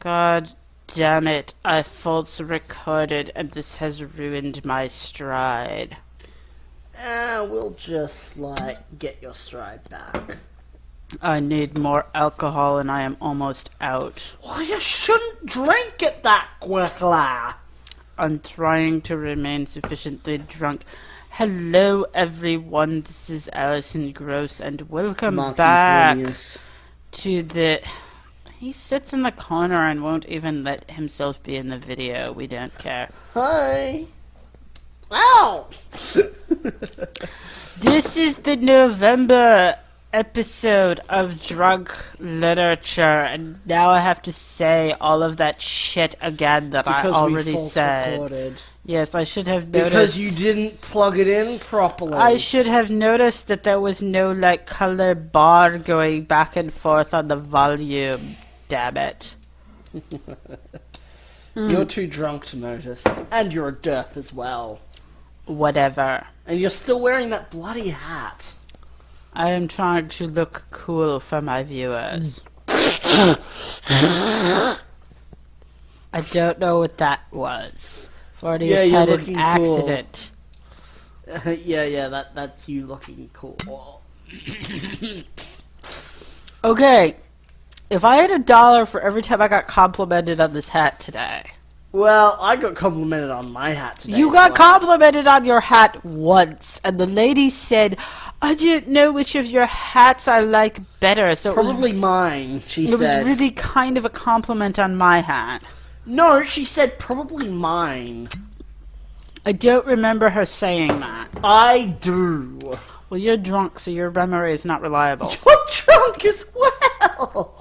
God damn it, I false recorded and this has ruined my stride. We'll just, get your stride back. I need more alcohol and I am almost out. Well, you shouldn't drink it that quickly. I'm trying to remain sufficiently drunk. Hello everyone, this is Alison Gross and welcome back Forneus. to the... He sits in the corner and won't even let himself be in the video. We don't care. Hi. Ow! This is the November episode of Drunk Literature, and now I have to say all of that shit again that Because I already we false said. recorded. Yes, I should have noticed. Because you didn't plug it in properly. I should have noticed that there was no, color bar going back and forth on the volume. Damn it. You're too drunk to notice. And you're a derp as well. Whatever. And you're still wearing that bloody hat. I am trying to look cool for my viewers. I don't know what that was. Forneus Yeah, you're had an looking accident. Yeah, that's you looking cool. Okay, if I had $1 for every time I got complimented on this hat today. Well, I got complimented on my hat today. You got complimented on your hat once, and the lady said, I didn't know which of your hats I like better, so Probably mine, she said. It was really kind of a compliment on my hat. No, she said probably mine. I don't remember her saying that. I do. Well, you're drunk, so your memory is not reliable. You're drunk as well.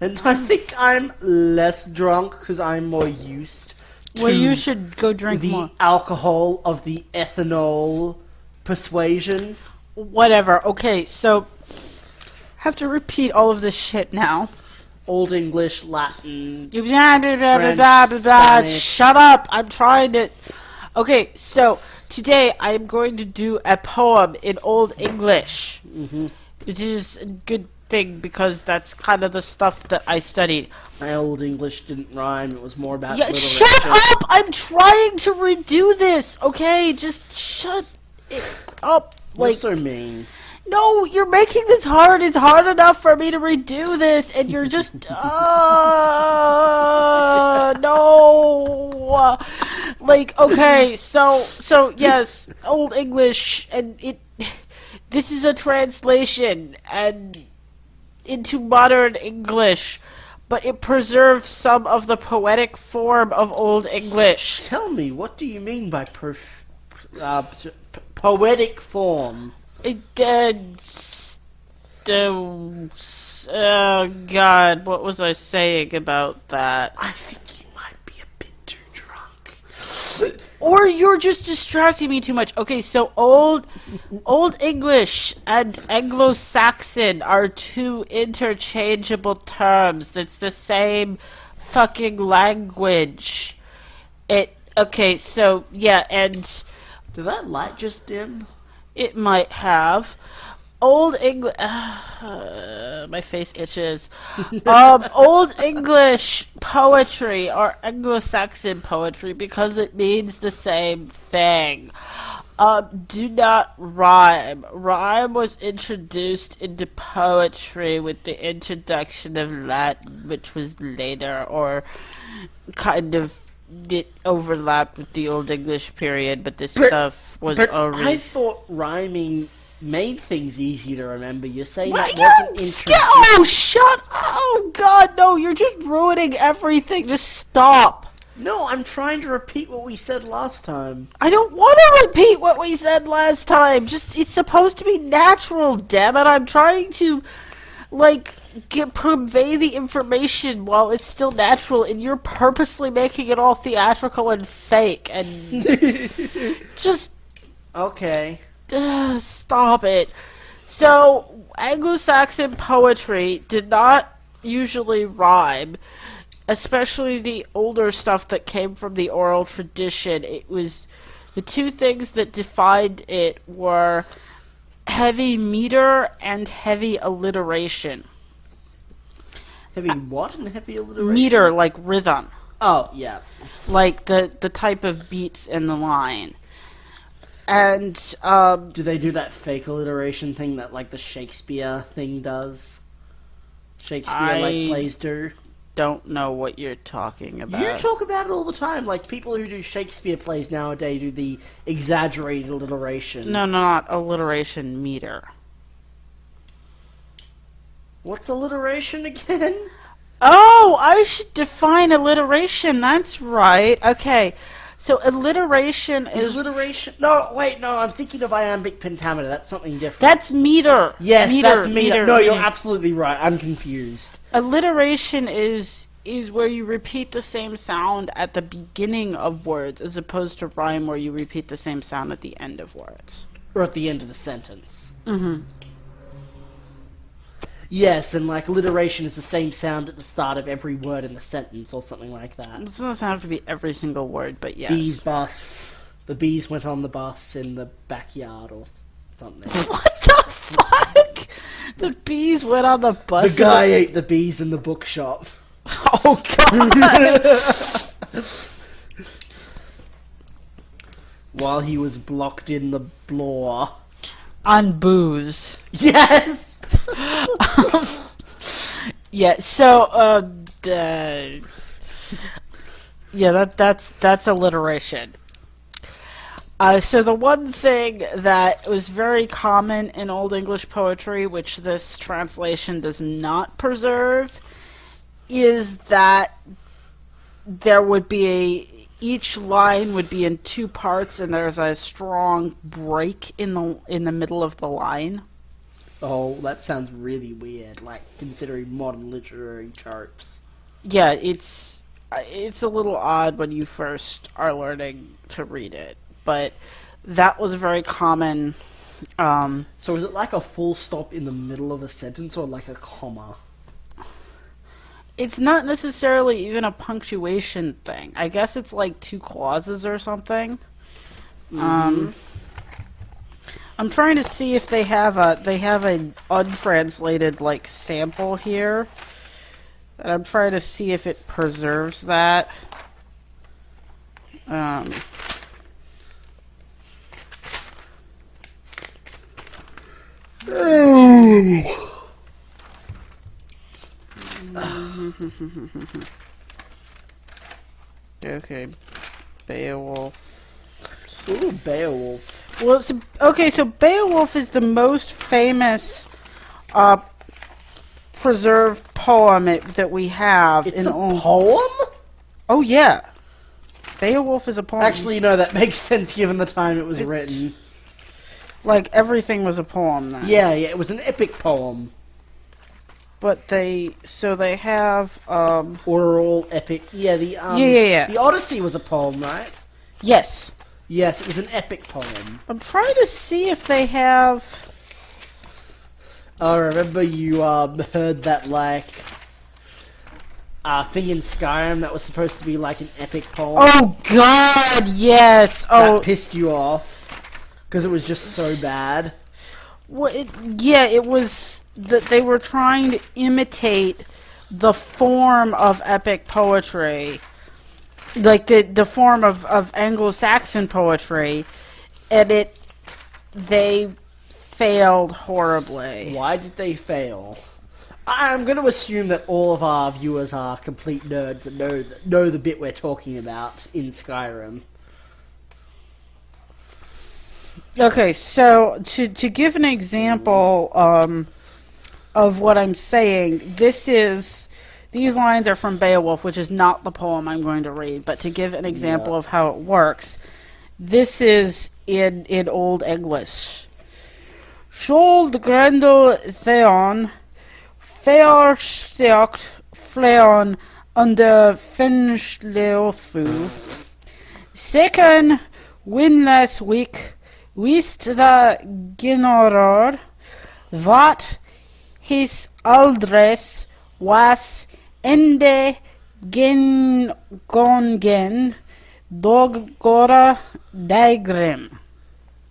And I think I'm less drunk because I'm more used to Well, you should go drink the more. alcohol of the ethanol persuasion. Whatever. Okay, so have to repeat all of this shit now. Old English, Latin, Blah, blah, blah, French, blah, blah, blah. Spanish. Shut up! I'm trying to. Okay, so today I'm going to do a poem in Old English, which is a good thing because that's kind of the stuff that I studied. My Old English didn't rhyme. It was more about Yeah, literature. shut up! I'm trying to redo this. Okay, just shut it up. You're so mean. No, you're making this hard. It's hard enough for me to redo this, and you're just, no. Okay, so yes, Old English, and this is a translation, and into modern English, but it preserves some of the poetic form of Old English. Tell me, what do you mean by poetic form? Oh God, what was I saying about that? I think you might be a bit too drunk. Or you're just distracting me too much. Okay, so Old English and Anglo Saxon are two interchangeable terms. It's the same fucking language. Okay, so yeah, and Did that light just dim? it might have. Old English... my face itches. Old English poetry, or Anglo-Saxon poetry, because it means the same thing. Do not rhyme. Rhyme was introduced into poetry with the introduction of Latin, which was later, or kind of... it overlapped with the Old English period, but this stuff was already... I thought rhyming made things easy to remember. You're saying Well, that wasn't introduced. Oh, shut up! Oh, God, no, you're just ruining everything. Just stop. No, I'm trying to repeat what we said last time. I don't want to repeat what we said last time. Just, it's supposed to be natural, damn it. I'm trying to, convey the information while it's still natural, and you're purposely making it all theatrical and fake, and just... Okay. Stop it. So, Anglo-Saxon poetry did not usually rhyme, especially the older stuff that came from the oral tradition. It was the two things that defined it were heavy meter and heavy alliteration. Heavy what and heavy alliteration? Meter, like rhythm. Oh, yeah. Like the type of beats in the line. And, Do they do that fake alliteration thing that, like, the Shakespeare thing does? Shakespeare, like, plays do? Don't know what you're talking about. You talk about it all the time. Like, people who do Shakespeare plays nowadays do the exaggerated alliteration. No, not alliteration, meter. What's alliteration again? Oh, I should define alliteration. That's right. Okay. So alliteration is... alliteration... No, wait, no, I'm thinking of iambic pentameter. That's something different. That's meter. Yes, meter, that's meter. No, you're meter. absolutely right. I'm confused. Alliteration is where you repeat the same sound at the beginning of words, as opposed to rhyme, where you repeat the same sound at the end of words. Or at the end of the sentence. Mm-hmm. Yes, and like alliteration is the same sound at the start of every word in the sentence, or something like that. It doesn't have to be every single word, but yes. Bees bus. The bees went on the bus in the backyard, or something. What the fuck? The bees went on the bus. The guy ate the bees in the bookshop. Oh god! While he was blocked in the bloor. On booze. Yes! Yeah, so, yeah, that's alliteration. So the one thing that was very common in Old English poetry, which this translation does not preserve, is that there would be each line would be in two parts, and there's a strong break in the middle of the line. Oh, that sounds really weird, like, considering modern literary tropes. Yeah, it's a little odd when you first are learning to read it, but that was very common. So is it like a full stop in the middle of a sentence, or like a comma? It's not necessarily even a punctuation thing. I guess it's like two clauses or something. Mm-hmm. I'm trying to see if they have an untranslated like sample here. And I'm trying to see if it preserves that. Okay, Beowulf. Ooh, Beowulf. Well, so Beowulf is the most famous preserved poem that we have. It's a poem? Oh, yeah. Beowulf is a poem. Actually, no, that makes sense given the time it was written. Like, everything was a poem then. Yeah, it was an epic poem. But they have, Or all epic. Yeah, yeah. The Odyssey was a poem, right? Yes. Yes, it was an epic poem. I'm trying to see if they have... I remember you heard that, like, thing in Skyrim that was supposed to be like an epic poem. Oh, God, yes! That pissed you off. Because it was just so bad. Well, it was that they were trying to imitate the form of epic poetry. Like the form of Anglo Saxon poetry, and they failed horribly. Why did they fail? I'm going to assume that all of our viewers are complete nerds that know the bit we're talking about in Skyrim. Okay, so to give an example of what I'm saying, these lines are from Beowulf, which is not the poem I'm going to read, but to give an example of how it works, this is in Old English. Skjold grendel theon, fearsteocht fleon under fensleothu, second winless week, wist the ginorar, that his aldres was ende gongen doggora digrim.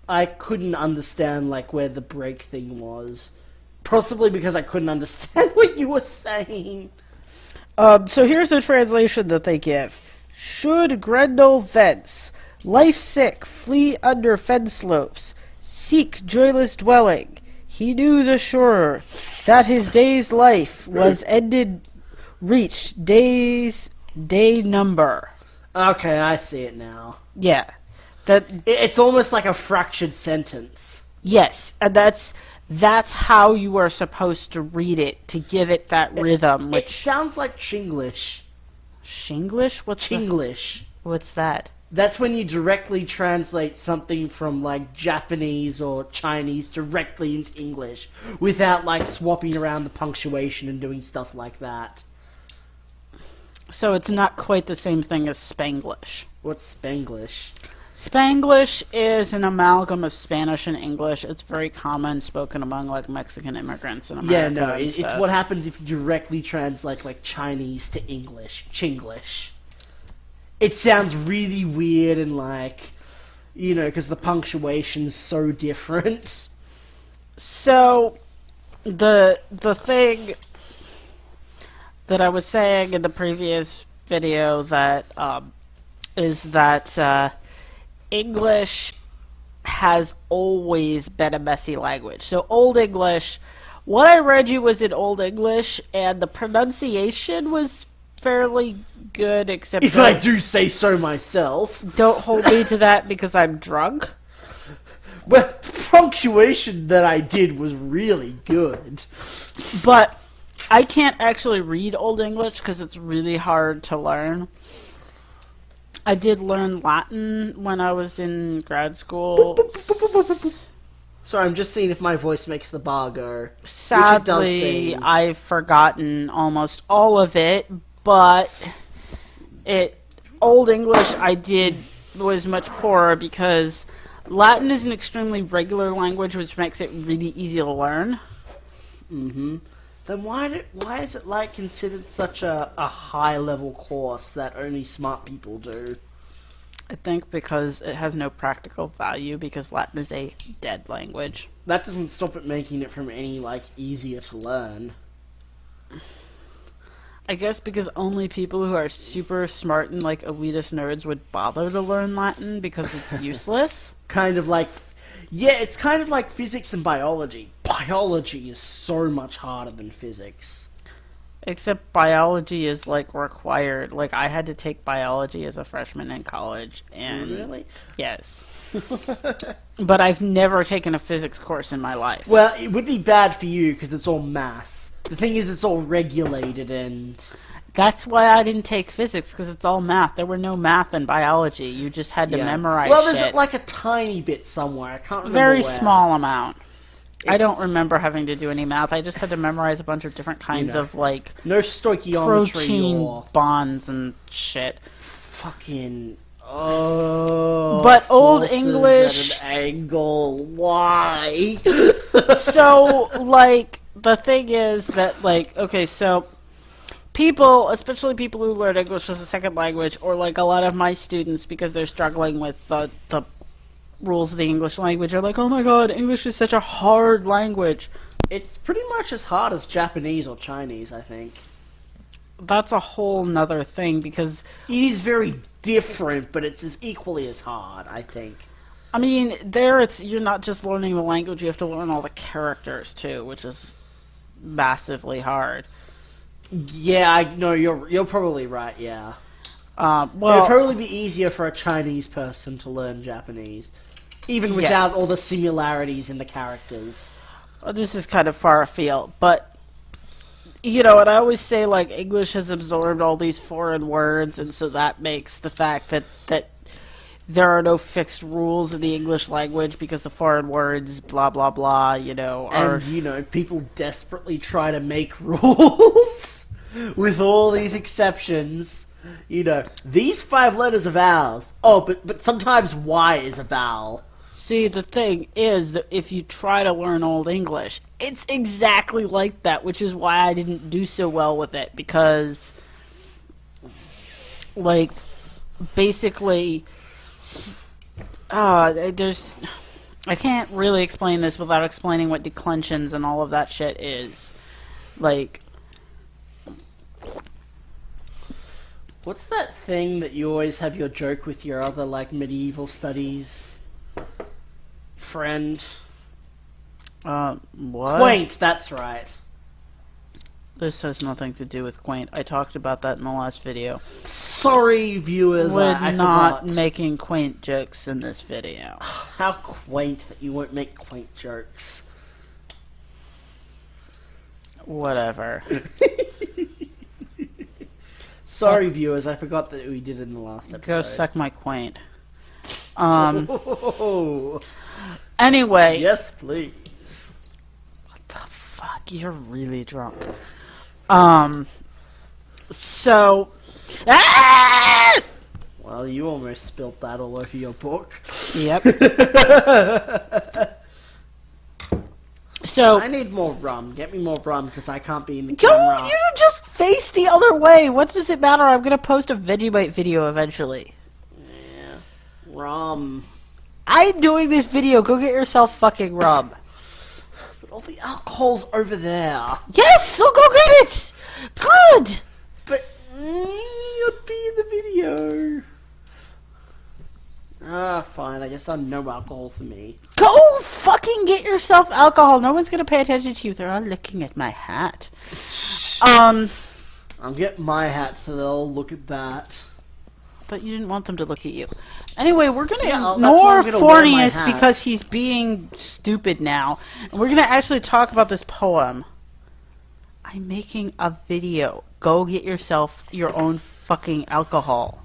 I couldn't understand like where the break thing was. Possibly because I couldn't understand what you were saying. So here's the translation that they give. Should Grendel thence, life sick, flee under fen slopes, seek joyless dwelling, he knew the surer that his day's life was ended, reached day number. Okay, I see it now. Yeah. That It's almost like a fractured sentence. yes, and that's how you are supposed to read it to give it that rhythm. It Which sounds like Chinglish. Shinglish? Chinglish. What's that? That's when you directly translate something from, like, Japanese or Chinese directly into English without, like, swapping around the punctuation and doing stuff like that. So it's not quite the same thing as Spanglish. What's Spanglish? Spanglish is an amalgam of Spanish and English. It's very common, spoken among like Mexican immigrants in America. Yeah, no, and it's stuff. what happens if you directly translate, like, Chinese to English. Chinglish. It sounds really weird and, like, you know, because the punctuation's so different. So the thing that I was saying in the previous video that is that English has always been a messy language. So Old English, what I read you was in Old English, and the pronunciation was fairly good, except If I do say so myself. don't hold me to that because I'm drunk. Well, the punctuation that I did was really good. But I can't actually read Old English because it's really hard to learn. I did learn Latin when I was in grad school. Sorry, I'm just seeing if my voice makes the bar go. Sadly, I've forgotten almost all of it, but Old English I did was much poorer because Latin is an extremely regular language, which makes it really easy to learn. Mm-hmm. Then why is it, like, considered such a high-level course that only smart people do? I think because it has no practical value, because Latin is a dead language. That doesn't stop it making it from any, like, easier to learn. I guess because only people who are super smart and, like, elitist nerds would bother to learn Latin because it's useless. Kind of like... Yeah, it's kind of like physics and biology. Biology is so much harder than physics. Except biology is, like, required. Like, I had to take biology as a freshman in college, and... Really? Yes. But I've never taken a physics course in my life. Well, it would be bad for you because it's all maths. The thing is, it's all regulated and... That's why I didn't take physics, because it's all math. There were no math in biology. You just had to memorize Well, there's shit. like a tiny bit somewhere. I can't remember Very where. small amount. I It's- don't remember having to do any math. I just had to memorize a bunch of different kinds know, of, like, No stoichiometry protein or... bonds and shit. Fucking... Oh... But Old forces English- at an angle. Why? So, like, the thing is that, like, okay, so people, especially people who learn English as a second language, or like a lot of my students, because they're struggling with the rules of the English language, are like, oh my god, English is such a hard language. It's pretty much as hard as Japanese or Chinese, I think. That's a whole nother thing, because, It is very different, but it's as equally as hard, I think. I mean, you're not just learning the language, you have to learn all the characters too, which is massively hard. Yeah, I know you're probably right. Yeah, it would Well, probably be easier for a Chinese person to learn Japanese, even without Yes. all the similarities in the characters. this is kind of far afield, but, you know, and I always say, like, English has absorbed all these foreign words, and so that makes the fact that there are no fixed rules in the English language because the foreign words, blah, blah, blah, you know, are... And you know, people desperately try to make rules with all these exceptions. You know, these 5 letters are vowels. Oh, but sometimes Y is a vowel. See, the thing is that if you try to learn Old English, it's exactly like that, which is why I didn't do so well with it, because, like, basically, there's... I can't really explain this without explaining what declensions and all of that shit is. Like, What's that thing that you always have your joke with your other, like, medieval studies friend? What? Quaint, that's right. This has nothing to do with quaint. I talked about that in the last video. Sorry, viewers, We're I not forgot. making quaint jokes in this video. How quaint that you won't make quaint jokes. Whatever. Sorry, viewers, I forgot that we did it in the last episode. Go suck my quaint. Oh. Anyway. Yes, please. What the fuck? You're really drunk. So. Ah! Well, you almost spilt that all over your book. Yep. So. I need more rum. Get me more rum because I can't be in the Go! camera. You just face the other way. What does it matter? I'm gonna post a Vegemite video eventually. Yeah. Rum. I'm doing this video. Go get yourself fucking rum. But all the alcohol's over there. Yes, so go get it. Good. But you'd be in the video. Fine. I guess I'm no alcohol for me. Go fucking get yourself alcohol. No one's gonna pay attention to you. They're all looking at my hat. I'll get my hat so they'll look at that. But you didn't want them to look at you. Anyway, we're gonna Yeah, that's ignore why I'm gonna wear my Forneus hat. because he's being stupid now. And we're gonna actually talk about this poem. I'm making a video. Go get yourself your own fucking alcohol.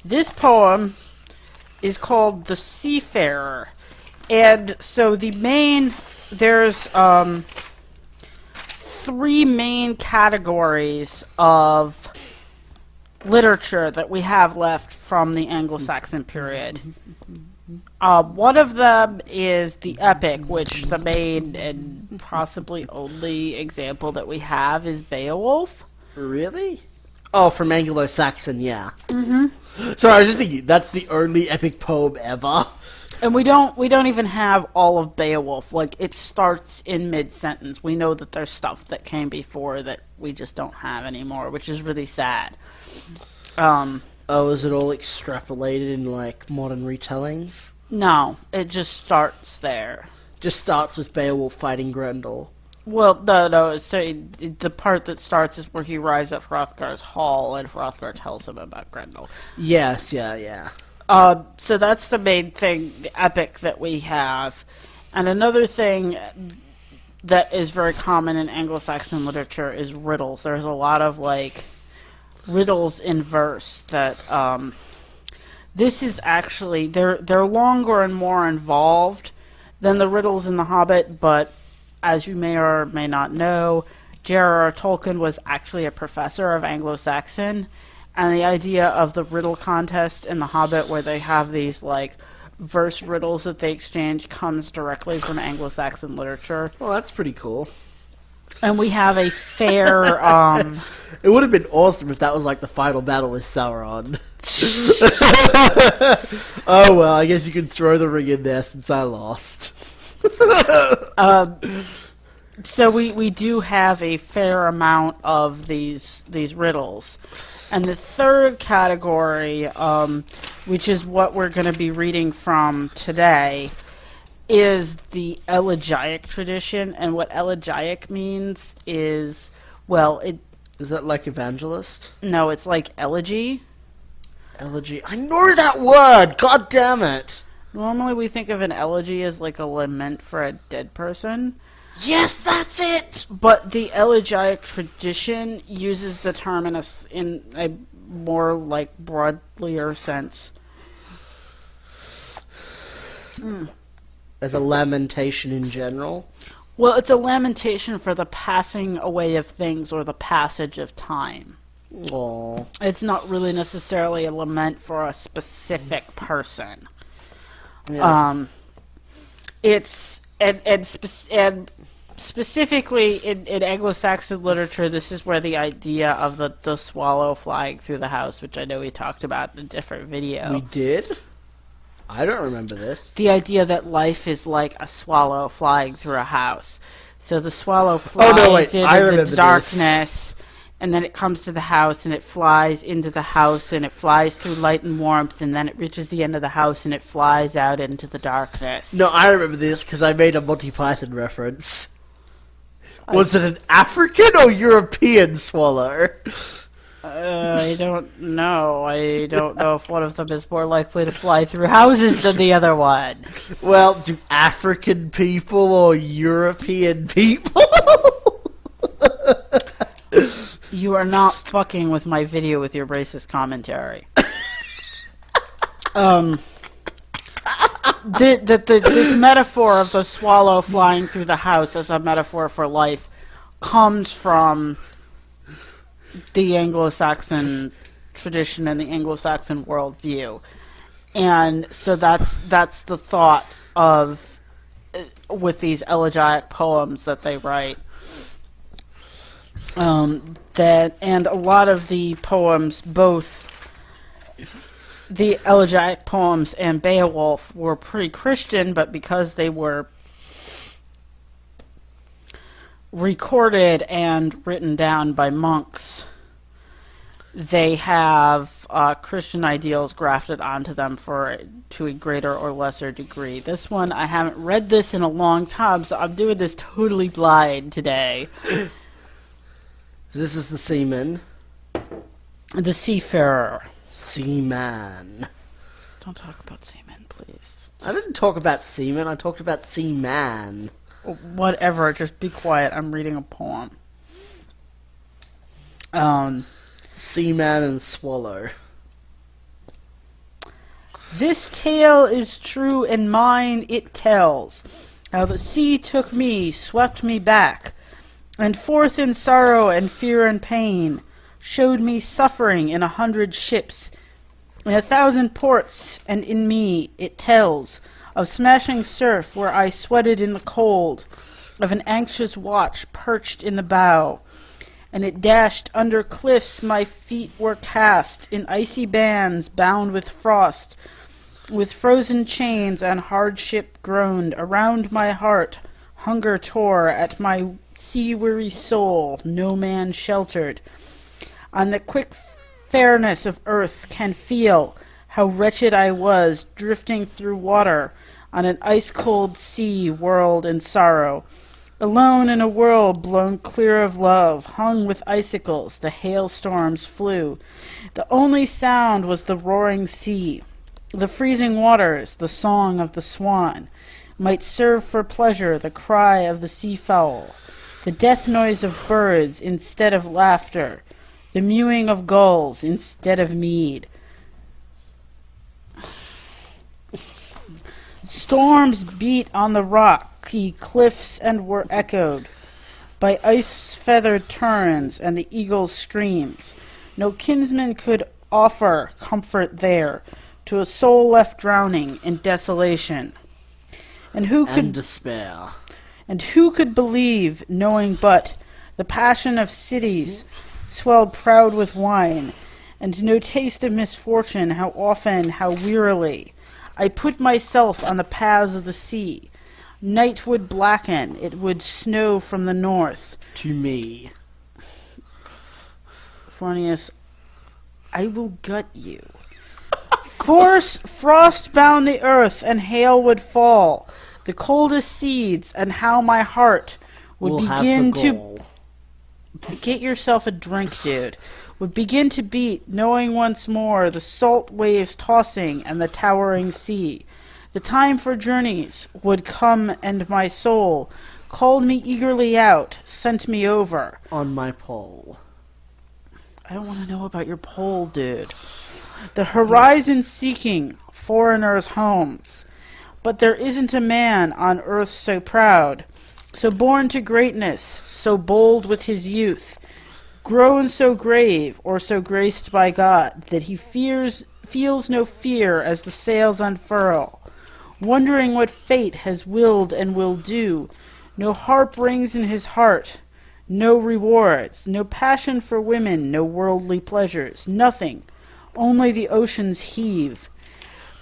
This poem is called The Seafarer. And so there's three main categories of literature that we have left from the Anglo Saxon period. One of them is the epic, which the main and possibly only example that we have is Beowulf. Really? Oh, from Anglo Saxon, yeah. Mm-hmm. Sorry, I was just thinking that's the only epic poem ever. And we don't even have all of Beowulf. Like, it starts in mid-sentence. We know that there's stuff that came before that we just don't have anymore, which is really sad. Oh, is it all extrapolated in, like, modern retellings? No, it just starts there. Just starts with Beowulf fighting Grendel. Well, no. So the part that starts is where he arrives at Hrothgar's hall, and Hrothgar tells him about Grendel. Yes, yeah. So that's the main thing, the epic that we have. And another thing that is very common in Anglo-Saxon literature is riddles. There's a lot of, like, riddles in verse that, this is actually, they're longer and more involved than the riddles in The Hobbit, but as you may or may not know, J.R.R. Tolkien was actually a professor of Anglo-Saxon, and the idea of the riddle contest in The Hobbit, where they have these, like, verse riddles that they exchange, comes directly from Anglo-Saxon literature. Well, that's pretty cool. And we have a fair, It would have been awesome if that was like the final battle with Sauron. Oh well, I guess you can throw the ring in there since I lost. So we do have a fair amount of these riddles. And the third category, which is what we're going to be reading from today, is the Elegiac tradition. And what Elegiac means is, well, Is that like evangelist? no, it's like elegy. Elegy. I know that word! God damn it! Normally we think of an elegy as like a lament for a dead person. Yes, that's it! But the elegiac tradition uses the term in a more, like, broadlier sense. As a lamentation in general? Well, it's a lamentation for the passing away of things or the passage of time. Aww. It's not really necessarily a lament for a specific person. Yeah. It's and specifically in Anglo-Saxon literature, this is where the idea of the swallow flying through the house, which I know we talked about in a different video. We did? I don't remember this. The idea that life is like a swallow flying through a house. So the swallow flies I into remember the darkness, and then it comes to the house, and it flies into the house, and it flies through light and warmth, and then it reaches the end of the house, and it flies out into the darkness. No, I remember this because I made a Monty Python reference. Was it an African or European swallow? I don't know. I don't know if one of them is more likely to fly through houses than the other one. Well, do African people or European people? You are not fucking with my video with your racist commentary. This metaphor of the swallow flying through the house as a metaphor for life comes from the Anglo Saxon tradition and the Anglo Saxon worldview, and so that's the thought of with these elegiac poems that they write. And a lot of the poems, both the elegiac poems and Beowulf, were pre-Christian, but because they were recorded and written down by monks, they have Christian ideals grafted onto them to a greater or lesser degree. This one, I haven't read this in a long time, so I'm doing this totally blind today. This is the seaman. The Seafarer. Seaman. Don't talk about seamen, please. I didn't talk about seaman, I talked about seaman. Whatever, just be quiet. I'm reading a poem. Seaman and swallow. This tale is true and mine it tells, how the sea took me, swept me back, and forth in sorrow and fear and pain, showed me suffering in 100 ships, in 1,000 ports, and in me it tells of smashing surf where I sweated in the cold, of an anxious watch perched in the bow, and it dashed under cliffs my feet were cast, in icy bands bound with frost, with frozen chains and hardship groaned around my heart, hunger tore at my sea-weary soul, no man sheltered. On the quick fairness of earth can feel how wretched I was, drifting through water on an ice-cold sea whirled in sorrow. Alone in a world blown clear of love, hung with icicles, the hailstorms flew. The only sound was the roaring sea. The freezing waters, the song of the swan, might serve for pleasure the cry of the seafowl, the death noise of birds instead of laughter, the mewing of gulls instead of mead. Storms beat on the rocky cliffs and were echoed by ice-feathered terns and the eagle's screams. No kinsman could offer comfort there to a soul left drowning in desolation. And who could despair? And who could believe, knowing but the passion of cities swelled proud with wine, and no taste of misfortune, how often, how wearily, I put myself on the paths of the sea. Night would blacken, it would snow from the north. To me. Forneus, I will gut you. Frost bound the earth, and hail would fall. The coldest seeds, and how my heart would begin to... Get yourself a drink, dude. Would begin to beat, knowing once more the salt waves tossing and the towering sea. The time for journeys would come, and my soul called me eagerly out, sent me over. On my pole. I don't want to know about your pole, dude. The horizon seeking foreigners' homes. But there isn't a man on earth so proud, so born to greatness, so bold with his youth, grown so grave or so graced by God, that he feels no fear as the sails unfurl, wondering what fate has willed and will do. No harp rings in his heart, no rewards, no passion for women, no worldly pleasures, nothing, only the oceans heave.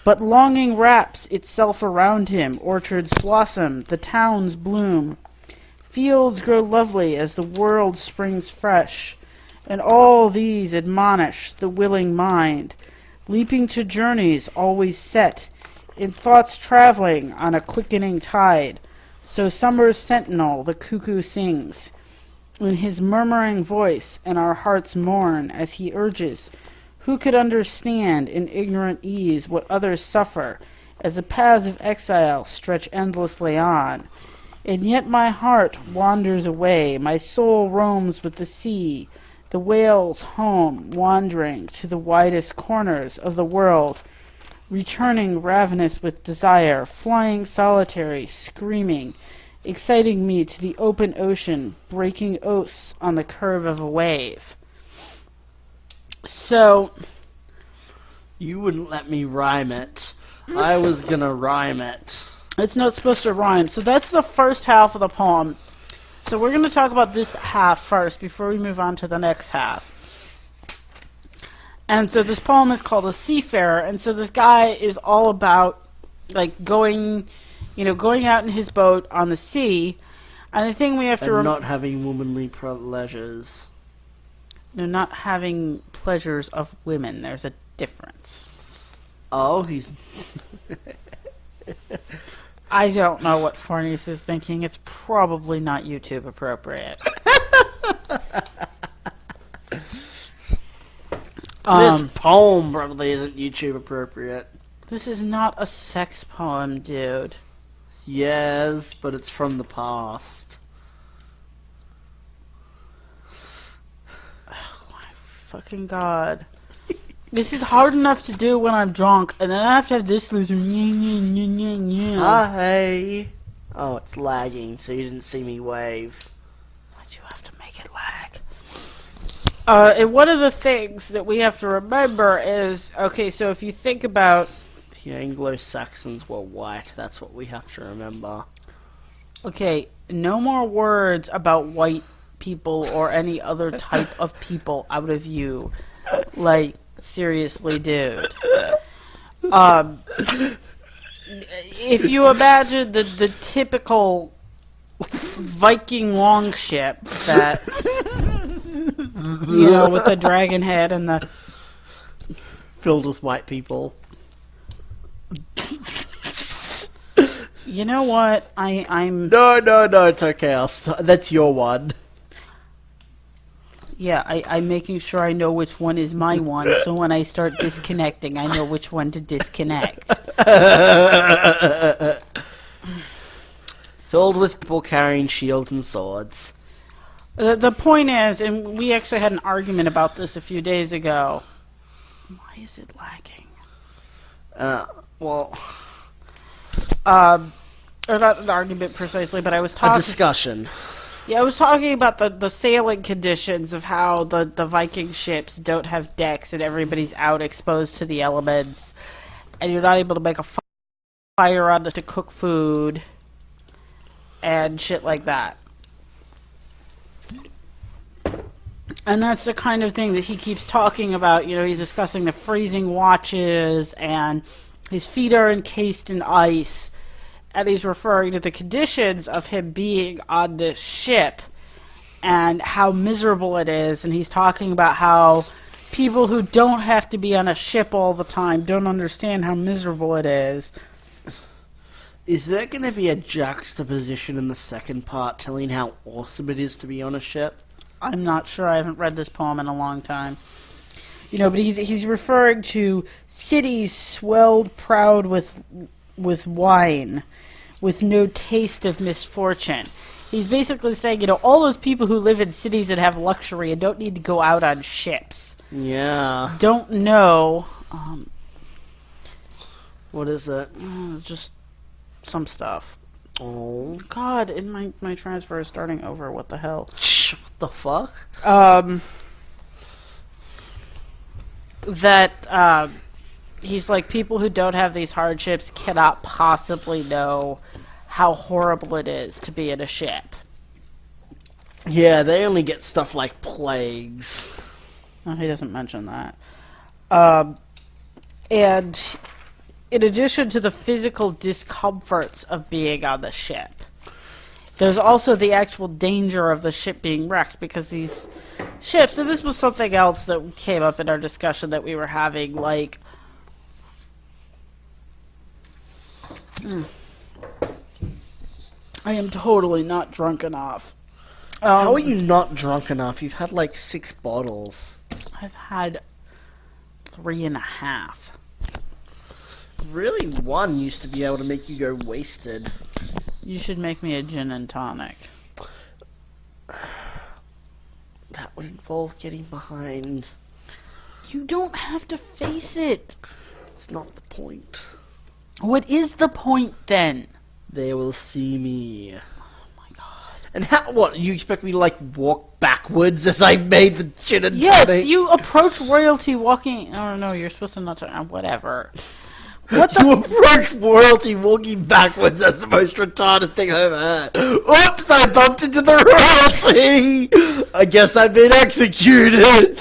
But longing wraps itself around him, orchards blossom, the towns bloom, fields grow lovely as the world springs fresh, And all these admonish the willing mind, leaping to journeys always set, in thoughts traveling on a quickening tide. So summer's sentinel the cuckoo sings, in his murmuring voice, and our hearts mourn as he urges, who could understand in ignorant ease what others suffer, as the paths of exile stretch endlessly on. And yet my heart wanders away, my soul roams with the sea, the whale's home wandering to the widest corners of the world, returning ravenous with desire, flying solitary, screaming, exciting me to the open ocean, breaking oaths on the curve of a wave. So, You wouldn't let me rhyme it. I was gonna rhyme it. it's not supposed to rhyme. So that's the first half of the poem. So we're going to talk about this half first before we move on to the next half. And so this poem is called A Seafarer. And so this guy is all about like going out in his boat on the sea. And the thing we have to And not having womanly pleasures. No, not having pleasures of women. There's a difference. Oh, he's... I don't know what Forneus is thinking. It's probably not YouTube appropriate. This poem probably isn't YouTube appropriate. This is not a sex poem, dude. Yes, but it's from the past. Oh my fucking god. This is hard enough to do when I'm drunk, and then I have to have this loser. Hi. Oh, it's lagging, so you didn't see me wave. Why'd you have to make it lag? And one of the things that we have to remember is, okay, so if you think about... The Anglo Saxons were white, that's what we have to remember. Okay, no more words about white people or any other type of people out of you. Like, seriously, dude. If you imagine the typical Viking longship that, with the dragon head and the... Filled with white people. You know what? I'm... No, it's okay. That's your one. Yeah, I'm making sure I know which one is my one, so when I start disconnecting, I know which one to disconnect. Filled with people carrying shields and swords. The point is, and we actually had an argument about this a few days ago. Why is it lagging? Or not an argument precisely, but I was talking... A discussion. Yeah, I was talking about the sailing conditions of how the Viking ships don't have decks and everybody's out exposed to the elements, and you're not able to make a fire on it to cook food and shit like that. And that's the kind of thing that he keeps talking about. He's discussing the freezing watches, and his feet are encased in ice. And he's referring to the conditions of him being on this ship and how miserable it is. And he's talking about how people who don't have to be on a ship all the time don't understand how miserable it is. Is there going to be a juxtaposition in the second part telling how awesome it is to be on a ship? I'm not sure. I haven't read this poem in a long time. But he's referring to cities swelled proud with wine, with no taste of misfortune. He's basically saying, all those people who live in cities that have luxury and don't need to go out on ships. Yeah. Don't know. What is it? Just some stuff. Oh. God, and my transfer is starting over. What the hell? What the fuck? That, he's like, people who don't have these hardships cannot possibly know how horrible it is to be in a ship. Yeah, they only get stuff like plagues. Oh, he doesn't mention that. And in addition to the physical discomforts of being on the ship, there's also the actual danger of the ship being wrecked, because these ships, and this was something else that came up in our discussion that we were having, like, I am totally not drunk enough. How are you not drunk enough? You've had like 6 bottles. I've had 3.5. Really, 1 used to be able to make you go wasted. You should make me a gin and tonic. That would involve getting behind. You don't have to face it. It's not the point. What is the point then? They will see me. Oh my god. And how? What? You expect me to like walk backwards as I made the gin and Yes, tonic? you approach royalty walking. Oh no, you're supposed to not. Whatever. What You approach royalty walking backwards. That's the most retarded thing I've ever heard. Oops! I bumped into the royalty. I guess I've been executed.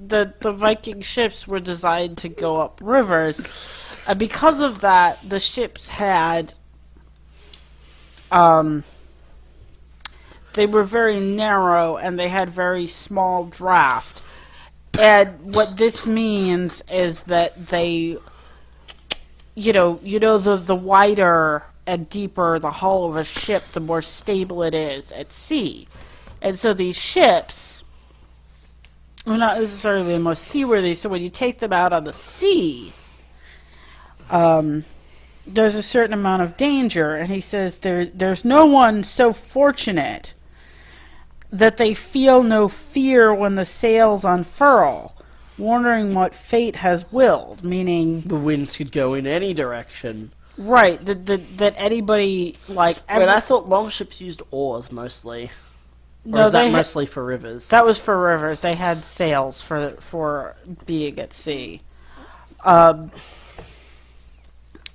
The Viking ships were designed to go up rivers, and because of that, the ships had they were very narrow and they had very small draft. And what this means is that they, the wider and deeper the hull of a ship, the more stable it is at sea. And so these ships are not necessarily the most seaworthy, so when you take them out on the sea, there's a certain amount of danger. And he says there's no one so fortunate that they feel no fear when the sails unfurl, wondering what fate has willed, meaning... The winds could go in any direction. Right, that anybody, like... Wait, I thought longships used oars, mostly. Or is that mostly for rivers? That was for rivers. They had sails for being at sea.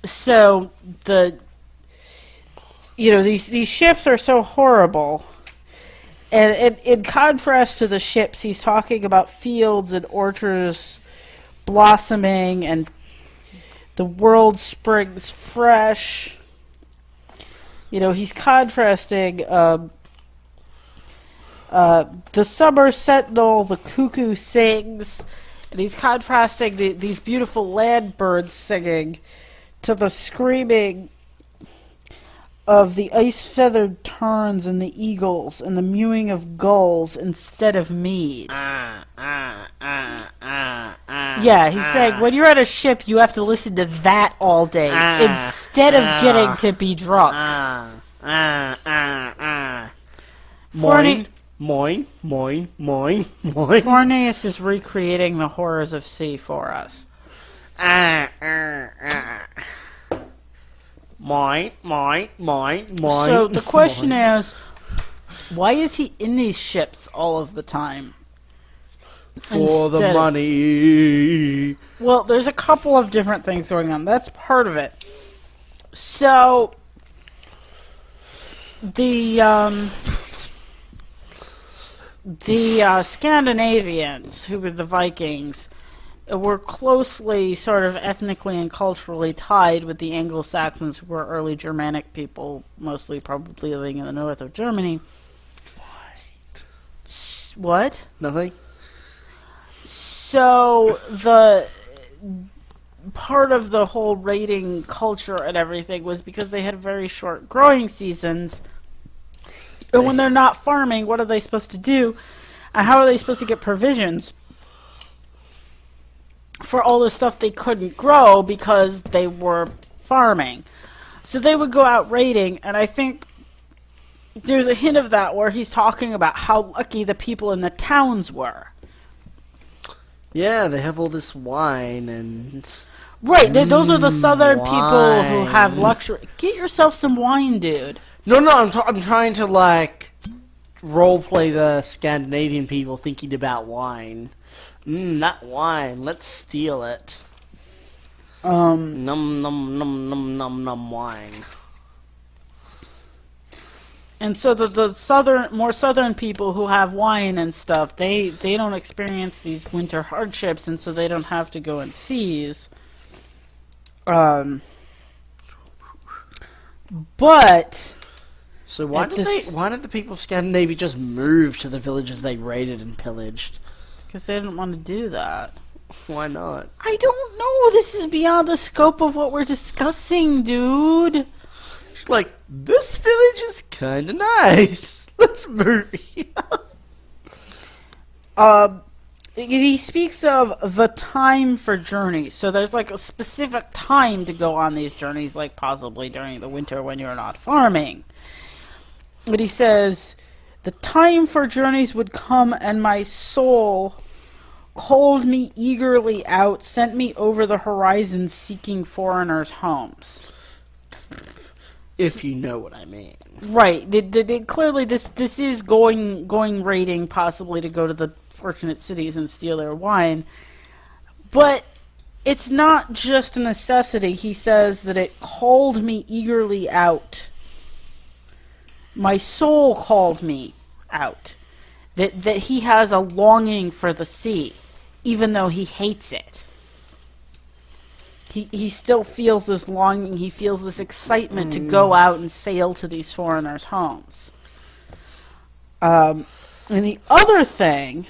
So, these ships are so horrible... And in contrast to the ships, he's talking about fields and orchards blossoming and the world springs fresh. He's contrasting the summer sentinel, the cuckoo sings, and he's contrasting these beautiful land birds singing to the screaming of the ice-feathered terns and the eagles and the mewing of gulls instead of mead. Yeah, he's saying when you're on a ship, you have to listen to that all day instead of getting to be drunk. Moin, moin, moin, moin, moin. Forneus is recreating the horrors of sea for us. Mine. So the question is, why is he in these ships all of the time? For the money. Well, there's a couple of different things going on. That's part of it. So the Scandinavians, who were the Vikings, were closely sort of ethnically and culturally tied with the Anglo Saxons, who were early Germanic people, mostly probably living in the north of Germany. What? Nothing. So the part of the whole raiding culture and everything was because they had very short growing seasons. And when they're not farming, what are they supposed to do? And how are they supposed to get provisions for all the stuff they couldn't grow because they were farming? So they would go out raiding, and I think there's a hint of that where he's talking about how lucky the people in the towns were. Yeah, they have all this wine and... Right, those are the southern people who wine. have luxury. Get yourself some wine, dude. No, I'm trying to, roleplay the Scandinavian people thinking about wine. That wine, let's steal it. Num, num, num, num, num, num, wine. And so the more southern people who have wine and stuff, they don't experience these winter hardships, and so they don't have to go and seize. But So why did the people of Scandinavia just move to the villages they raided and pillaged? because they didn't want to do that. Why not? I don't know. This is beyond the scope of what we're discussing, dude. It's like, this village is kind of nice. Let's move here. He speaks of the time for journeys. So there's like a specific time to go on these journeys, like possibly during the winter when you're not farming. But he says, the time for journeys would come and my soul called me eagerly out, sent me over the horizon seeking foreigners' homes. If you know what I mean. Right. Clearly this is going raiding, possibly to go to the fortunate cities and steal their wine. But it's not just a necessity. He says that it called me eagerly out. My soul called me out. That he has a longing for the sea, even though he hates it. He still feels this longing, he feels this excitement to go out and sail to these foreigners' homes. And the other thing...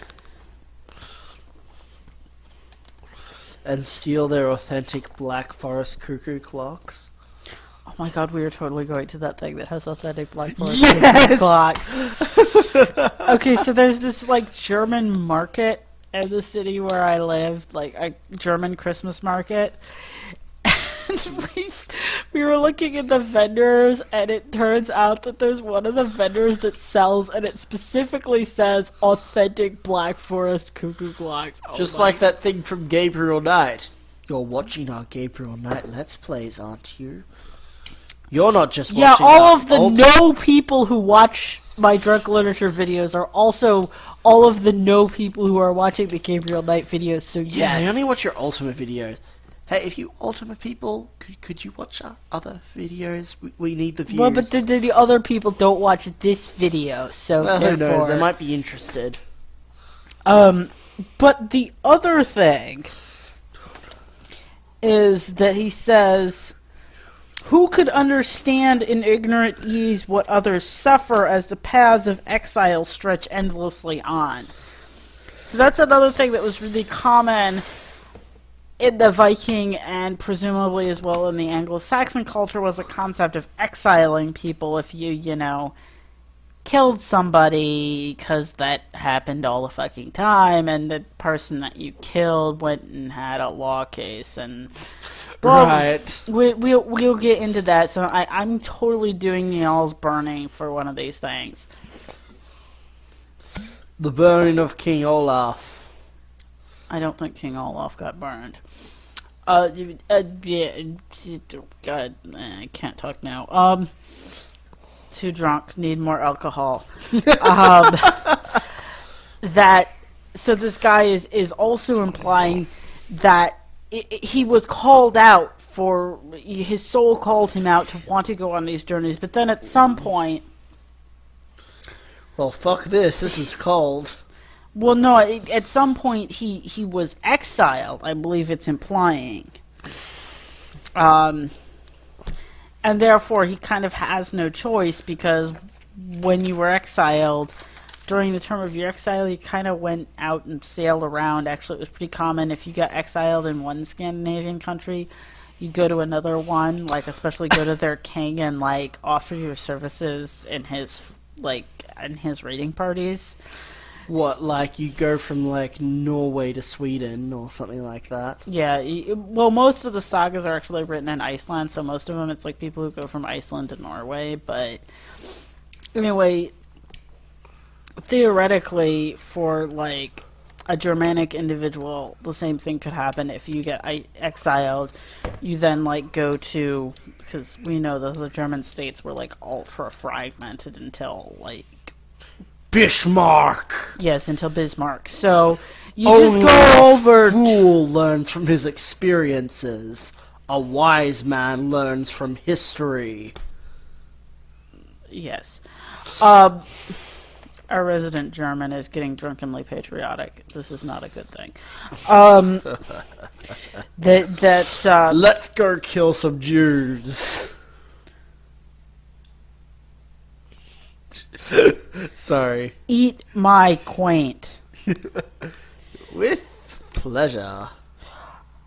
And steal their authentic Black Forest cuckoo clocks. Oh my god, we are totally going to that thing that has authentic Black Forest Yes! clocks. Okay, so there's this, like, German market in the city where I lived, like, a German Christmas market. And we were looking at the vendors, and it turns out that there's one of the vendors that sells, and it specifically says authentic Black Forest cuckoo clocks. Oh Just like that thing from Gabriel Knight. You're watching our Gabriel Knight Let's Plays, aren't you? You're not just watching... Yeah, all of the no people who watch my drunk literature videos are also all of the no people who are watching the Gabriel Knight videos, so Yeah, yes. they only watch your Ultima videos. Hey, if you Ultima people, could you watch our other videos? We need the views. Well, but the other people don't watch this video, so Well, who therefore... knows? They might be interested. But the other thing is that he says, who could understand in ignorant ease what others suffer as the paths of exile stretch endlessly on? So that's another thing that was really common in the Viking and presumably as well in the Anglo Saxon culture, was the concept of exiling people if you killed somebody, because that happened all the fucking time, and the person that you killed went and had a law case, and Right. we'll get into that. So I'm totally doing y'all's burning for one of these things. The burning of King Olaf. I don't think King Olaf got burned. Yeah, God, I can't talk now. Too drunk, need more alcohol. So this guy is also implying that he was called out for, his soul called him out to want to go on these journeys, but then at some point... Well, fuck this. This is cold. Well, no, at some point he was exiled, I believe it's implying. And therefore he kind of has no choice, because when you were exiled, during the term of your exile, you kind of went out and sailed around. Actually, it was pretty common if you got exiled in one Scandinavian country, you go to another one, like especially go to their king and like offer your services in his raiding parties. What, like you go from like Norway to Sweden or something like that? Yeah, well, most of the sagas are actually written in Iceland, so most of them it's like people who go from Iceland to Norway, but anyway, theoretically, for like a Germanic individual, the same thing could happen if you get exiled. You then like go to, because we know that the German states were like ultra fragmented until like Bismarck! Yes, until Bismarck. So you Only just go over. A fool learns from his experiences. A wise man learns from history. Yes. Our resident German is getting drunkenly patriotic. This is not a good thing. Let's go kill some Jews. Sorry. Eat my quaint. With pleasure.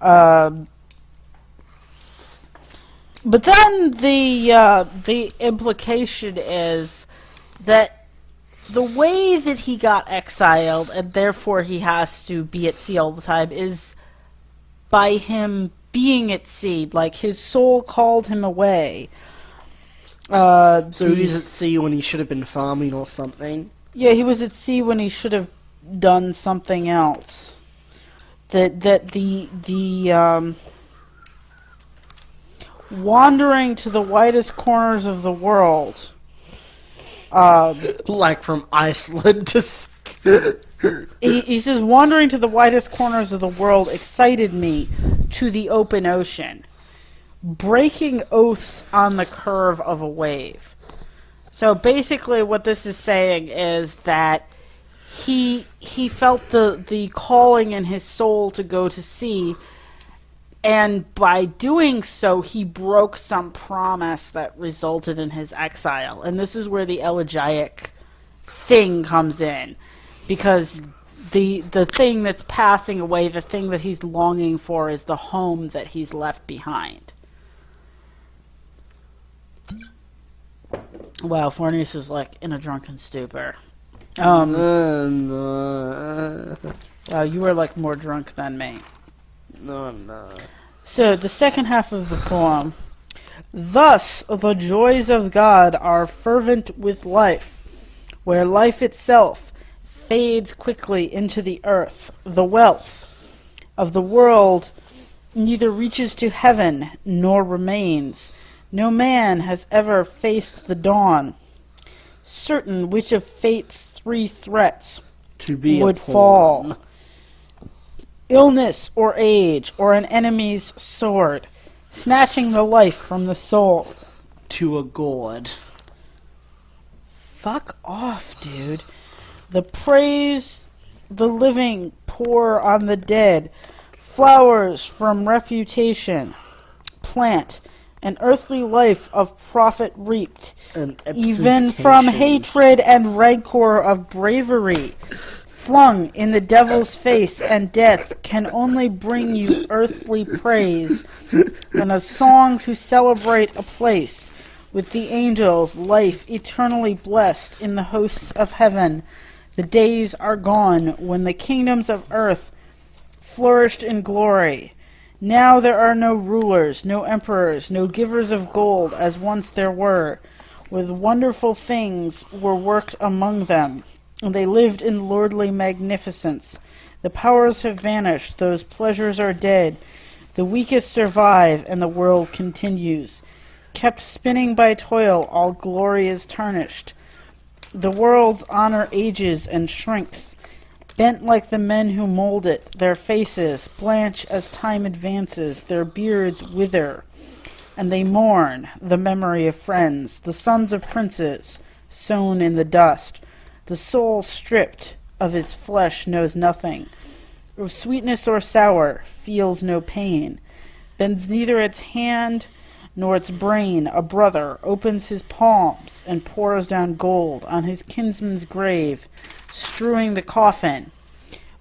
But then the implication is that the way that he got exiled, and therefore he has to be at sea all the time, is by him being at sea. Like, his soul called him away. So he was at sea when he should have been farming or something? Yeah, he was at sea when he should have done something else. Wandering to the widest corners of the world. Like from Iceland to... He says, wandering to the widest corners of the world excited me to the open ocean, breaking oaths on the curve of a wave. So basically what this is saying is that he felt the calling in his soul to go to sea, and by doing so he broke some promise that resulted in his exile. And this is where the elegiac thing comes in, because the thing that's passing away, the thing that he's longing for, is the home that he's left behind. Wow, Forneus is like in a drunken stupor. Wow, you were like more drunk than me. No, I'm not. So, the second half of the poem. Thus, the joys of God are fervent with life, where life itself fades quickly into the earth. The wealth of the world neither reaches to heaven nor remains. No man has ever faced the dawn, certain which of fate's 3 threats To be would a pawn. fall. Illness or age or an enemy's sword, snatching the life from the soul. To a god. Fuck off, dude. The praise the living pour on the dead. Flowers from reputation plant. An earthly life of profit reaped. Even from hatred and rancor of bravery. Flung in the devil's face, and death can only bring you earthly praise, and a song to celebrate a place with the angels, life eternally blessed in the hosts of heaven. The days are gone when the kingdoms of earth flourished in glory. Now there are no rulers, no emperors, no givers of gold, as once there were. With wonderful things were worked among them, and they lived in lordly magnificence. The powers have vanished, those pleasures are dead. The weakest survive, and the world continues. Kept spinning by toil, all glory is tarnished. The world's honor ages and shrinks. Bent like the men who mold it, their faces blanch as time advances, their beards wither, and they mourn the memory of friends, the sons of princes, sown in the dust. The soul stripped of its flesh knows nothing, of sweetness or sour, feels no pain, bends neither its hand nor its brain. A brother opens his palms and pours down gold on his kinsman's grave, strewing the coffin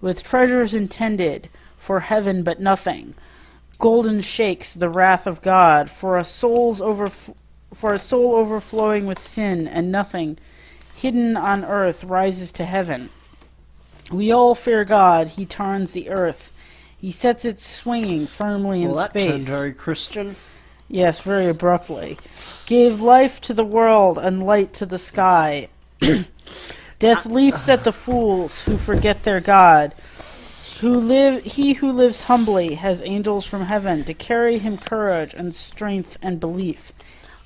with treasures intended for heaven but nothing. Golden shakes the wrath of God for a soul overflowing with sin, and nothing hidden on earth rises to heaven. We all fear God. He turns the earth. He sets it swinging firmly in That space. turned very Christian. Yes, very abruptly. Gave life to the world and light to the sky. Death leaps at the fools who forget their God. He who lives humbly has angels from heaven to carry him courage and strength and belief.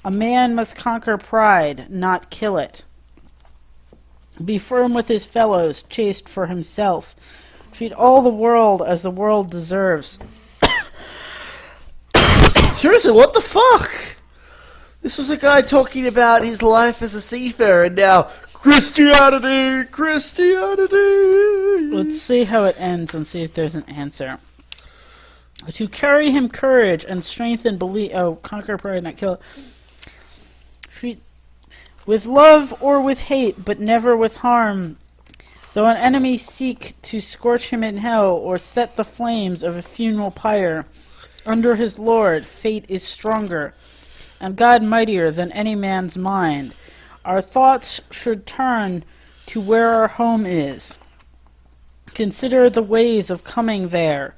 A man must conquer pride, not kill it. Be firm with his fellows, chaste for himself. Treat all the world as the world deserves. Seriously, what the fuck? This was a guy talking about his life as a seafarer, and now Christianity. Let's see how it ends and see if there's an answer. To carry him courage and strength and belief. Oh, conquer pride, not kill it. with love or with hate, but never with harm. Though an enemy seek to scorch him in hell or set the flames of a funeral pyre, under his Lord fate is stronger, and God mightier than any man's mind. Our thoughts should turn to where our home is. Consider the ways of coming there.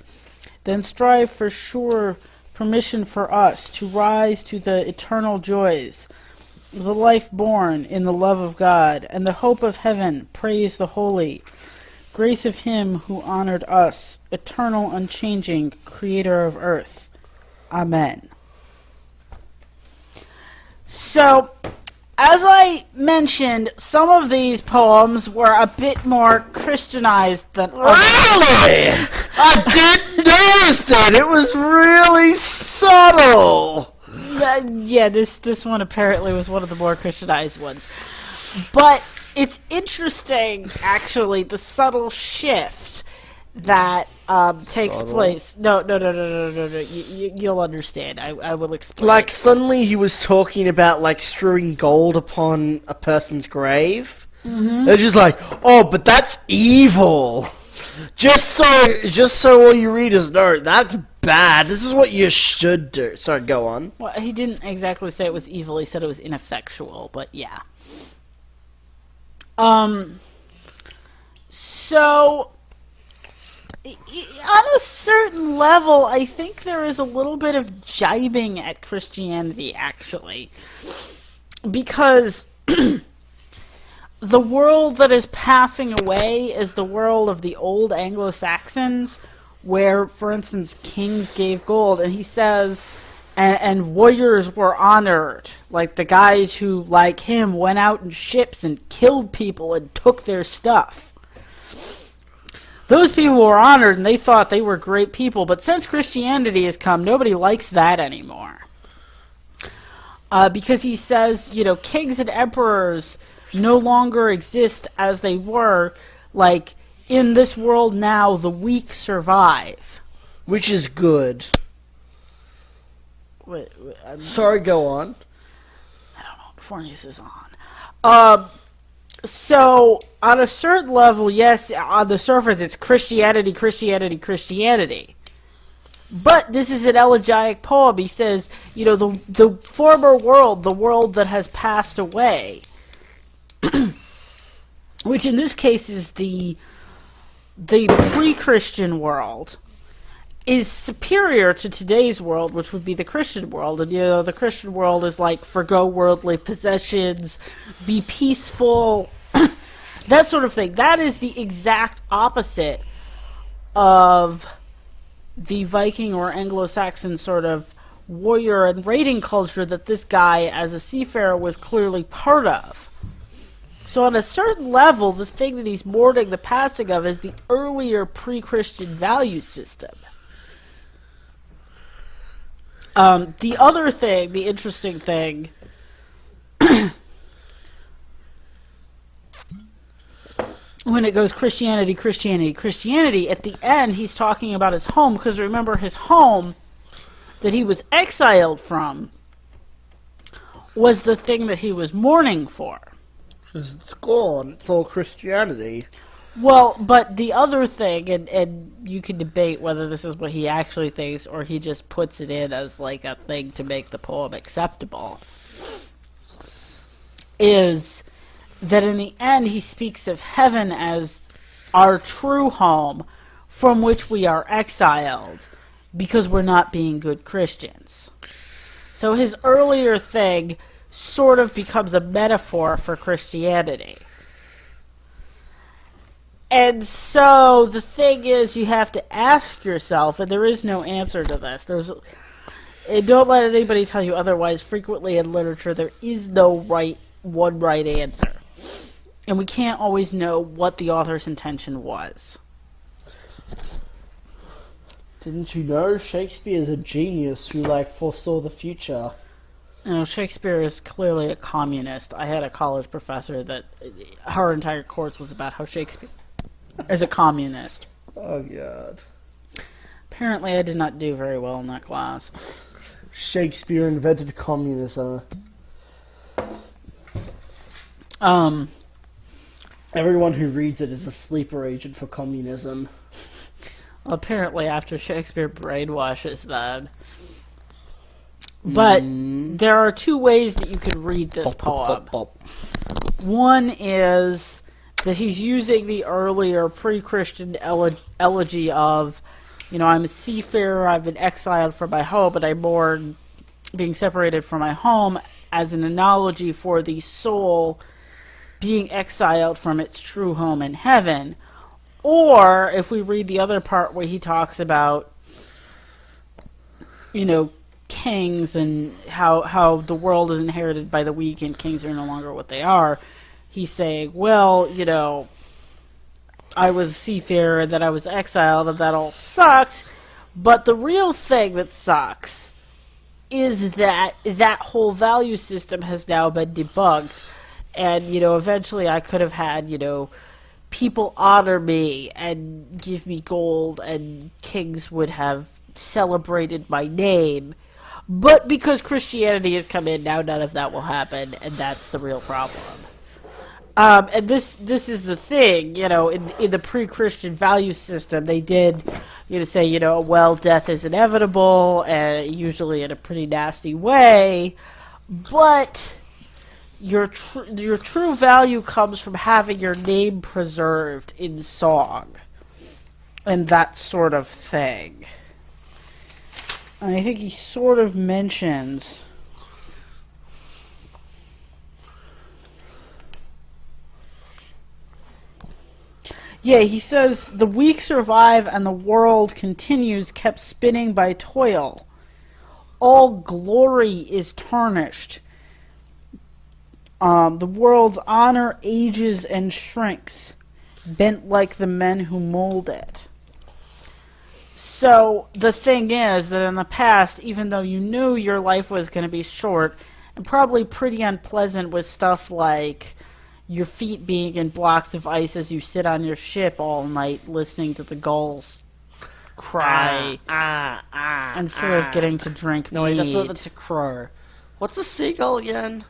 Then strive for sure permission for us to rise to the eternal joys, the life born in the love of God, and the hope of heaven. Praise the holy grace of him who honored us, eternal, unchanging, creator of earth. Amen. So, as I mentioned, some of these poems were a bit more Christianized than others. Really? I didn't notice it. It was really subtle. Yeah, this one apparently was one of the more Christianized ones. But it's interesting, actually, the subtle shift that takes place. No. You'll understand. I will explain. Like, suddenly he was talking about, like, strewing gold upon a person's grave. Mm-hmm. They're just like, oh, but that's evil. Just so all you readers know, that's bad. This is what you should do. Sorry, go on. Well, he didn't exactly say it was evil. He said it was ineffectual, but yeah. So, on a certain level, I think there is a little bit of jibing at Christianity, actually. Because the world that is passing away is the world of the old Anglo Saxons, where, for instance, kings gave gold, and he says, and warriors were honored, like the guys who, like him, went out in ships and killed people and took their stuff. Those people were honored, and they thought they were great people, but since Christianity has come, nobody likes that anymore. Because he says, kings and emperors no longer exist as they were, like, in this world now, the weak survive. Which is good. Wait, sorry, go on. I don't know what Forneus is on. So, on a certain level, yes, on the surface, it's Christianity. But this is an elegiac poem. He says, the former world, the world that has passed away, which in this case is the pre-Christian world, is superior to today's world, which would be the Christian world. And, the Christian world is like, forgo worldly possessions, be peaceful, that sort of thing. That is the exact opposite of the Viking or Anglo-Saxon sort of warrior and raiding culture that this guy, as a seafarer, was clearly part of. So on a certain level, the thing that he's mourning the passing of is the earlier pre-Christian value system. The other thing, the interesting thing, when it goes Christianity, at the end he's talking about his home, because remember his home that he was exiled from was the thing that he was mourning for. Because it's gone. It's all Christianity. Well, but the other thing, and you can debate whether this is what he actually thinks or he just puts it in as like a thing to make the poem acceptable, is that in the end he speaks of heaven as our true home from which we are exiled because we're not being good Christians. So his earlier thing sort of becomes a metaphor for Christianity. And so the thing is, you have to ask yourself, and there is no answer to this. And don't let anybody tell you otherwise. Frequently in literature, there is no one right answer. And we can't always know what the author's intention was. Didn't you know Shakespeare's a genius who, foresaw the future? Shakespeare is clearly a communist. I had a college professor that her entire course was about how Shakespeare is a communist. Oh, God. Apparently I did not do very well in that class. Shakespeare invented communism. Um, Everyone who reads it is a sleeper agent for communism. apparently after Shakespeare brainwashes them. But there are two ways that you could read this poem. One is that he's using the earlier pre-Christian elegy of, I'm a seafarer, I've been exiled from my home, and I mourn being separated from my home, as an analogy for the soul being exiled from its true home in heaven. Or if we read the other part where he talks about, kings and how the world is inherited by the weak and kings are no longer what they are, he's saying, well, I was a seafarer, that I was exiled, and that all sucked, but the real thing that sucks is that whole value system has now been debunked, and, eventually I could have had, people honor me and give me gold, and kings would have celebrated my name. But because Christianity has come in, now none of that will happen, and that's the real problem. And this is the thing, in the pre-Christian value system, they did, say, well, death is inevitable, usually in a pretty nasty way, but your true value comes from having your name preserved in song, and that sort of thing. And I think he sort of mentions... Yeah, he says, the weak survive and the world continues, kept spinning by toil. All glory is tarnished. The world's honor ages and shrinks, bent like the men who mold it. So the thing is that in the past, even though you knew your life was going to be short and probably pretty unpleasant with stuff like your feet being in blocks of ice as you sit on your ship all night listening to the gulls cry instead of getting to drink mead. That's a crow. What's a seagull again?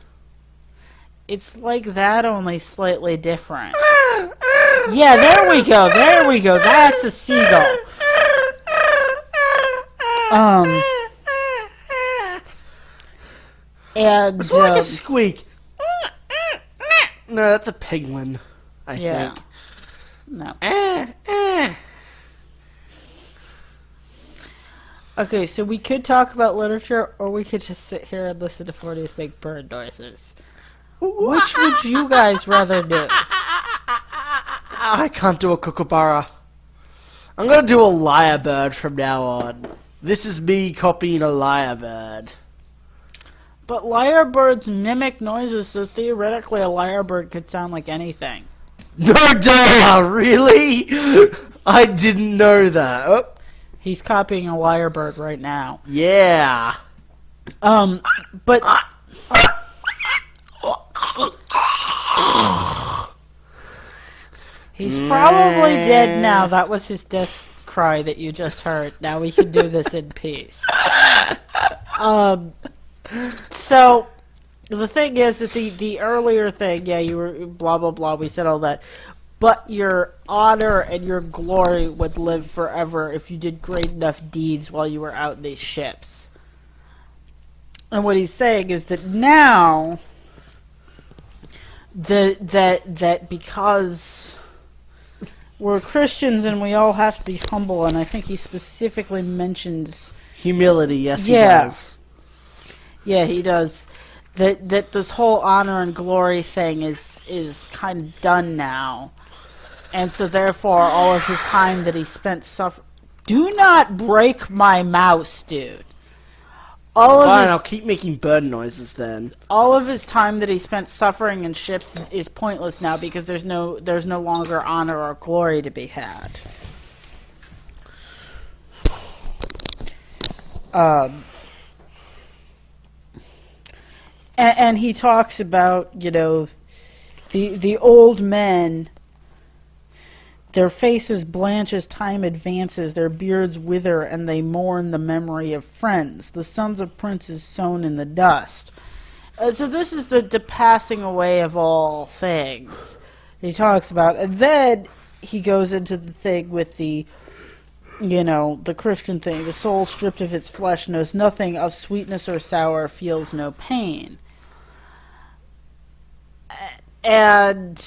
It's like that, only slightly different. Yeah, there we go. That's a seagull. And it's like a squeak. No, that's a penguin, I think. No. Okay, so we could talk about literature, or we could just sit here and listen to Forneus make bird noises. Which would you guys rather do? I can't do a kookaburra. I'm going to do a lyrebird from now on. This is me copying a lyrebird. But lyrebirds mimic noises, so theoretically a lyrebird could sound like anything. No duh! Really? I didn't know that. Oh. He's copying a lyrebird right now. Yeah. But... He's probably dead now. That was his death cry that you just heard. Now we can do this in peace. So, the thing is that the earlier thing, yeah, you were blah, blah, blah, we said all that, but your honor and your glory would live forever if you did great enough deeds while you were out in these ships. And what he's saying is that now, that because we're Christians and we all have to be humble, and I think he specifically mentions... Humility, yes, he does. Yeah, he does. That this whole honor and glory thing is kind of done now. And so therefore, all of his time that he spent Do not break my mouse, dude. Fine, I'll keep making bird noises then. All of his time that he spent suffering in ships is pointless now because there's no longer honor or glory to be had. And he talks about, the old men, their faces blanch as time advances, their beards wither, and they mourn the memory of friends, the sons of princes sown in the dust. So this is the passing away of all things he talks about. And then he goes into the thing with the Christian thing. The soul stripped of its flesh knows nothing of sweetness or sour, feels no pain. And,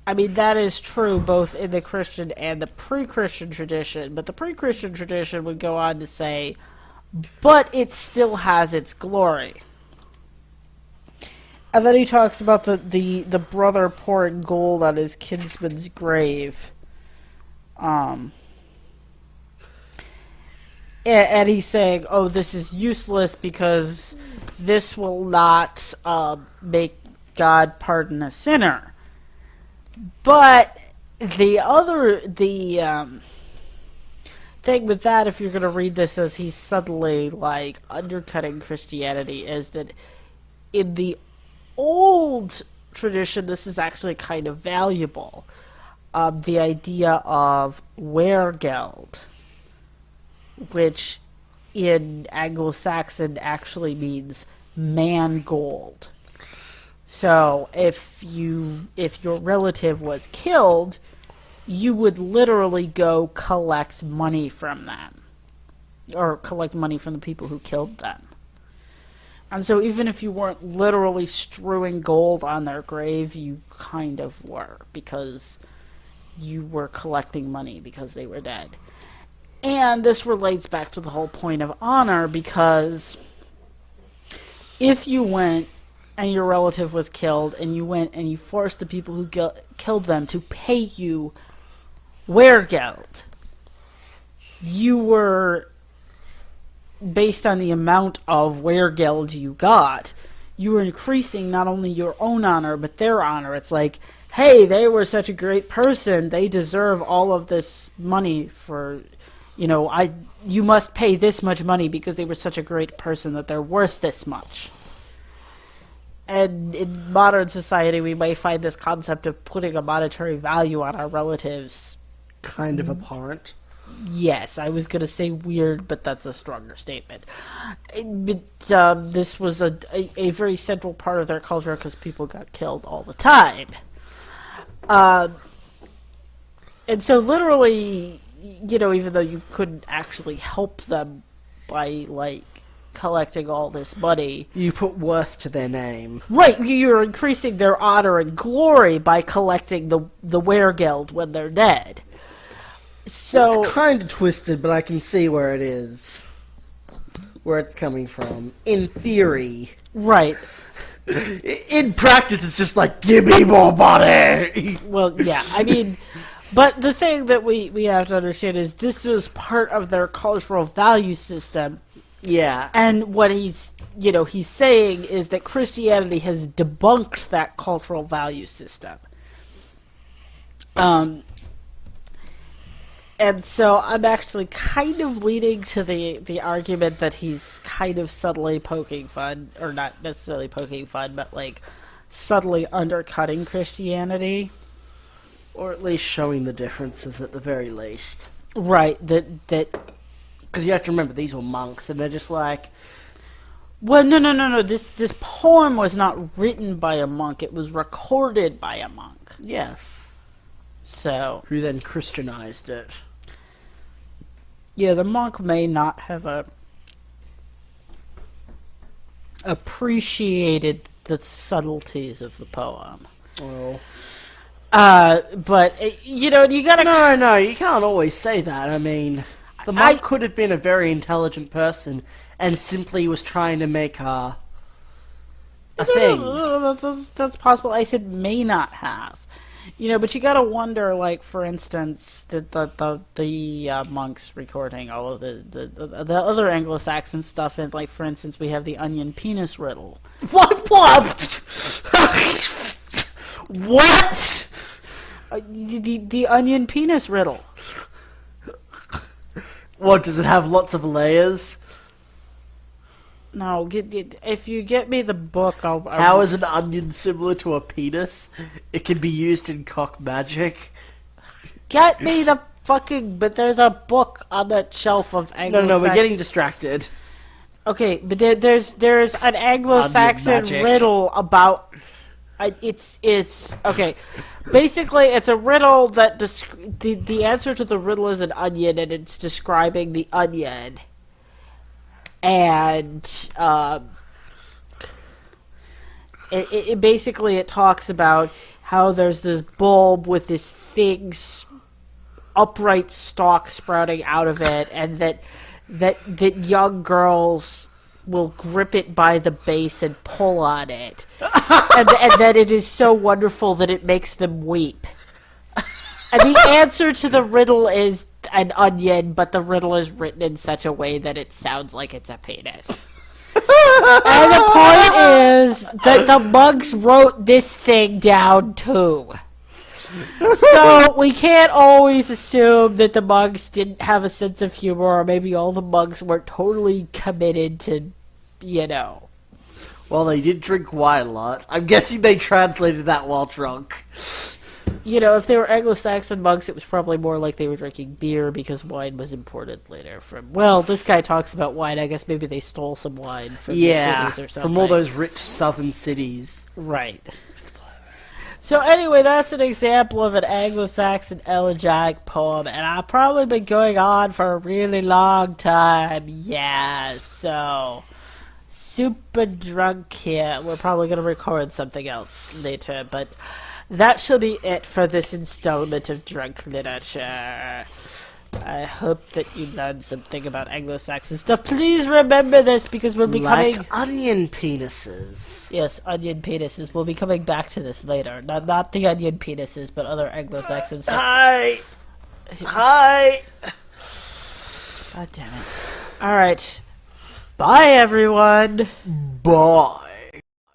I mean, that is true both in the Christian and the pre-Christian tradition. But the pre-Christian tradition would go on to say, but it still has its glory. And then he talks about the brother pouring gold on his kinsman's grave. And he's saying, oh, this is useless because this will not make God pardon a sinner. But the thing with that, if you're going to read this as he's subtly, like, undercutting Christianity, is that in the old tradition, this is actually kind of valuable. The idea of weregeld, which in Anglo Saxon actually means mangold. So if your relative was killed, you would literally go collect money from them, or collect money from the people who killed them. And so even if you weren't literally strewing gold on their grave, you kind of were, because you were collecting money because they were dead. And this relates back to the whole point of honor, because if you went and your relative was killed, and you went and you forced the people who killed them to pay you weregeld, you were, based on the amount of weregeld you got, you were increasing not only your own honor, but their honor. It's like, hey, they were such a great person, they deserve all of this money for, you must pay this much money because they were such a great person that they're worth this much. And in modern society, we may find this concept of putting a monetary value on our relatives kind of abhorrent. Yes, I was going to say weird, but that's a stronger statement. But this was a very central part of their culture because people got killed all the time. And so literally, even though you couldn't actually help them by, like, collecting all this money, you put worth to their name. Right, you're increasing their honor and glory by collecting the weregeld when they're dead. So it's kind of twisted, but I can see where it is. Where it's coming from. In theory. Right. In practice, it's just like, give me more money! Well, yeah, I mean, but the thing that we have to understand is this is part of their cultural value system. Yeah. And what he's saying is that Christianity has debunked that cultural value system. And so I'm actually kind of leaning to the argument that he's kind of subtly poking fun, or not necessarily poking fun, but like subtly undercutting Christianity. Or at least showing the differences at the very least. Right, that because you have to remember, these were monks, and they're just like... Well, no. This poem was not written by a monk. It was recorded by a monk. Yes. So... Who then Christianized it. Yeah, the monk may not have appreciated the subtleties of the poem. Well... but, you gotta... No, you can't always say that. I mean... The monk could have been a very intelligent person and simply was trying to make a thing. No, that's possible. I said may not have. But you gotta wonder, like, for instance, the monks recording all of the other Anglo Saxon stuff, and, like, for instance, we have the onion penis riddle. What? What? The onion penis riddle. What, does it have lots of layers? No, if you get me the book, How is an onion similar to a penis? It can be used in cock magic. Get me the fucking... But there's a book on that shelf of Anglo-Saxon. No, we're getting distracted. Okay, but there's an Anglo-Saxon magic. riddle about. It's okay. Basically, it's a riddle that the answer to the riddle is an onion, and it's describing the onion. And it basically it talks about how there's this bulb with this thing, upright stalk sprouting out of it, and that young girls will grip it by the base and pull on it, and that it is so wonderful that it makes them weep. And the answer to the riddle is an onion, but the riddle is written in such a way that it sounds like it's a penis. And the point is that the monks wrote this thing down too. So we can't always assume that the monks didn't have a sense of humor, or maybe all the monks weren't totally committed to, Well, they did drink wine a lot. I'm guessing they translated that while drunk. If they were Anglo-Saxon monks, it was probably more like they were drinking beer because wine was imported later from... Well, this guy talks about wine. I guess maybe they stole some wine from the cities or something. From all those rich southern cities. Right. So anyway, that's an example of an Anglo-Saxon elegiac poem, and I've probably been going on for a really long time. Yeah, so super drunk here. We're probably going to record something else later, but that shall be it for this installment of Drunk Literature. I hope that you learned something about Anglo-Saxon stuff. Please remember this, because we'll be coming... Like onion penises. Yes, onion penises. We'll be coming back to this later. Not the onion penises, but other Anglo-Saxon stuff. Hi! God damn it. Alright. Bye, everyone. Bye.